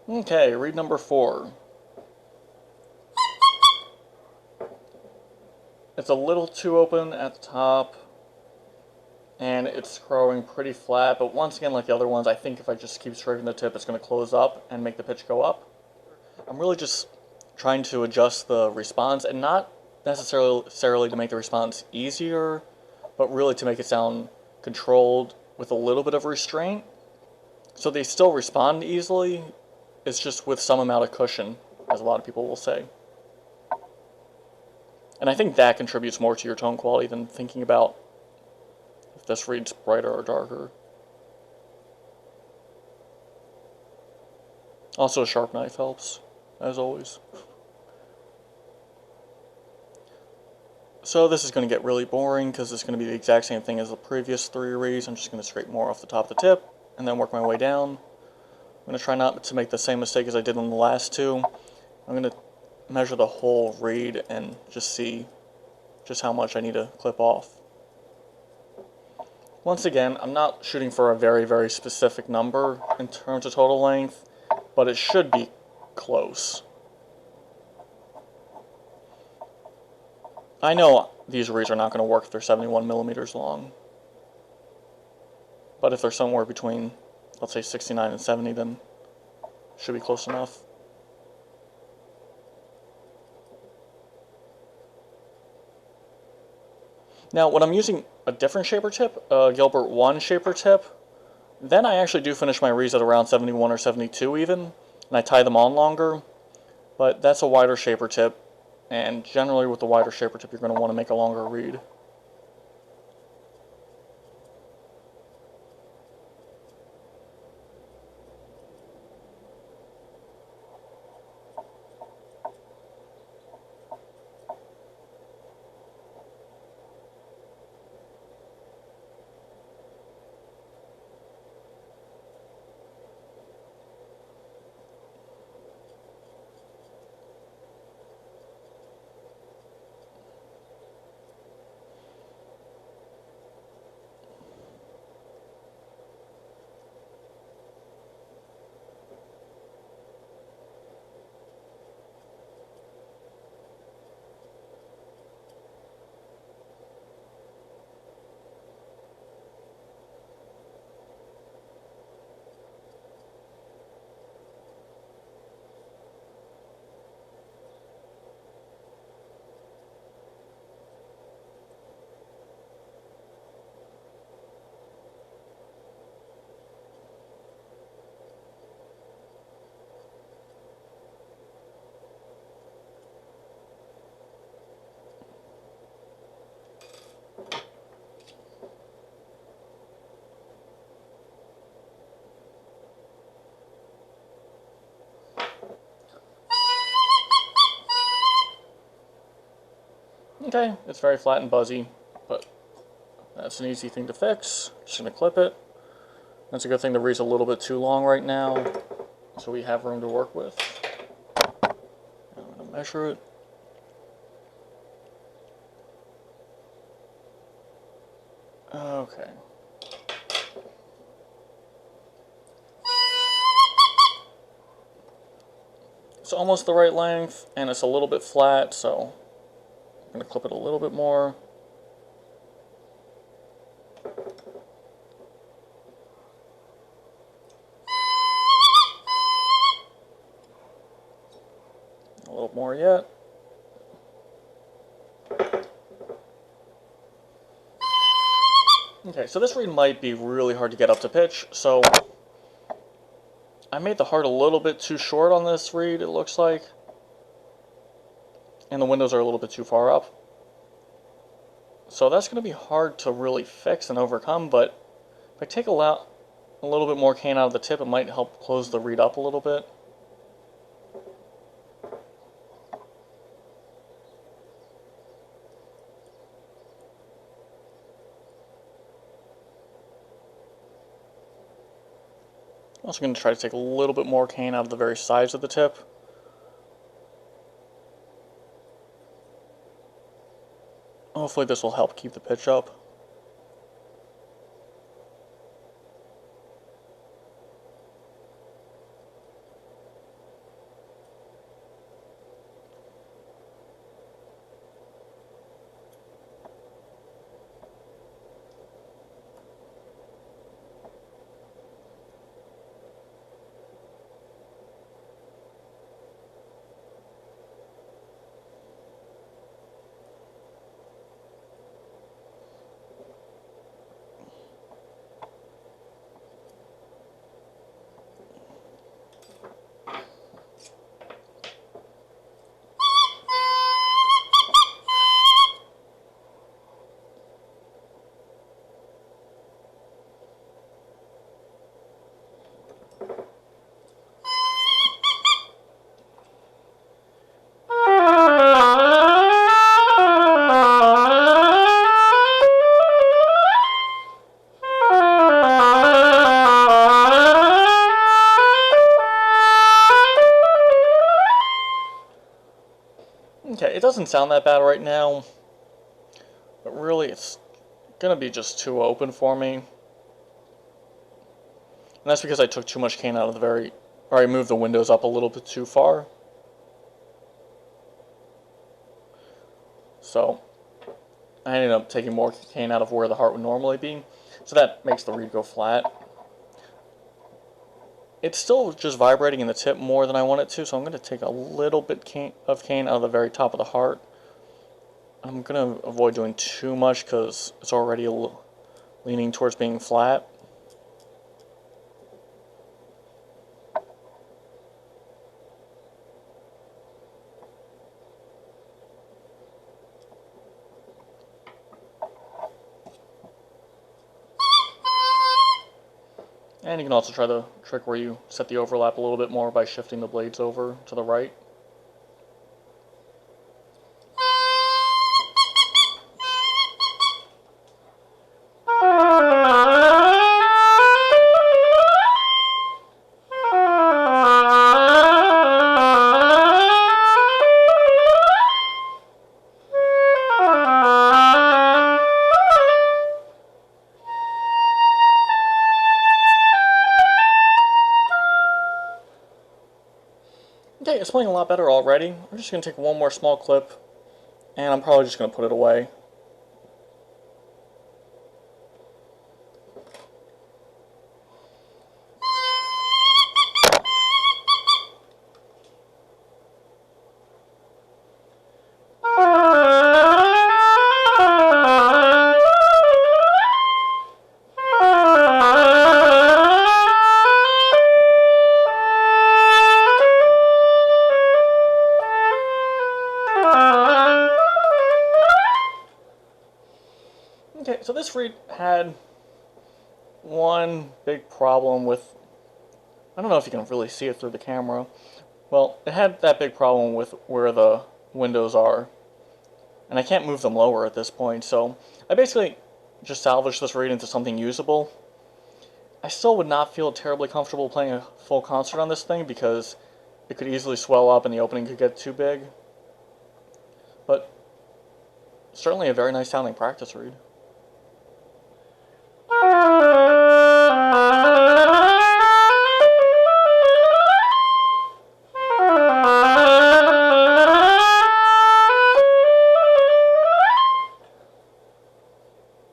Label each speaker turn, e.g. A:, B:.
A: Okay, read number 4. It's a little too open at the top, and it's growing pretty flat, but once again, like the other ones, I think if I just keep striking the tip, it's going to close up and make the pitch go up. I'm really just trying to adjust the response, and not necessarily to make the response easier, but really to make it sound controlled with a little bit of restraint. So they still respond easily, it's just with some amount of cushion, as a lot of people will say. And I think that contributes more to your tone quality than thinking about if this reads brighter or darker. Also, a sharp knife helps, as always. So this is going to get really boring because it's going to be the exact same thing as the previous 3 reads. I'm just going to scrape more off the top of the tip and then work my way down. I'm going to try not to make the same mistake as I did on the last 2. I'm going to measure the whole read and just see just how much I need to clip off. Once again, I'm not shooting for a very, very specific number in terms of total length, but it should be close. I know these reeds are not going to work if they're 71 millimeters long, but if they're somewhere between, let's say, 69 and 70, then it should be close enough. Now, when I'm using a different shaper tip, a Gilbert 1 shaper tip, then I actually do finish my reeds at around 71 or 72 even, and I tie them on longer, but that's a wider shaper tip, and generally with the wider shaper tip you're going to want to make a longer reed. Okay, it's very flat and buzzy, but that's an easy thing to fix. Just going to clip it. That's a good thing. The reed's a little bit too long right now, so we have room to work with. I'm going to measure it. Okay. It's almost the right length, and it's a little bit flat, so I'm going to clip it a little bit more. A little more yet. Okay, so this reed might be really hard to get up to pitch, so I made the heart a little bit too short on this reed, it looks like. And the windows are a little bit too far up. So that's going to be hard to really fix and overcome, but if I take a little bit more cane out of the tip, it might help close the reed up a little bit. I'm also going to try to take a little bit more cane out of the very sides of the tip. Hopefully this will help keep the pitch up. doesn't sound that bad right now, but really it's gonna be just too open for me. And that's because I took too much cane out of or I moved the windows up a little bit too far. So I ended up taking more cane out of where the heart would normally be. So that makes the reed go flat. It's still just vibrating in the tip more than I want it to, so I'm going to take a little bit of cane out of the very top of the heart. I'm going to avoid doing too much because it's already leaning towards being flat. And you can also try the trick where you set the overlap a little bit more by shifting the blades over to the right. Okay, it's playing a lot better already. I'm just going to take one more small clip, and I'm probably just going to put it away. Okay, so this reed had one big problem with, I don't know if you can really see it through the camera. Well, it had that big problem with where the windows are, and I can't move them lower at this point, so I basically just salvaged this reed into something usable. I still would not feel terribly comfortable playing a full concert on this thing because it could easily swell up and the opening could get too big, but certainly a very nice sounding practice reed.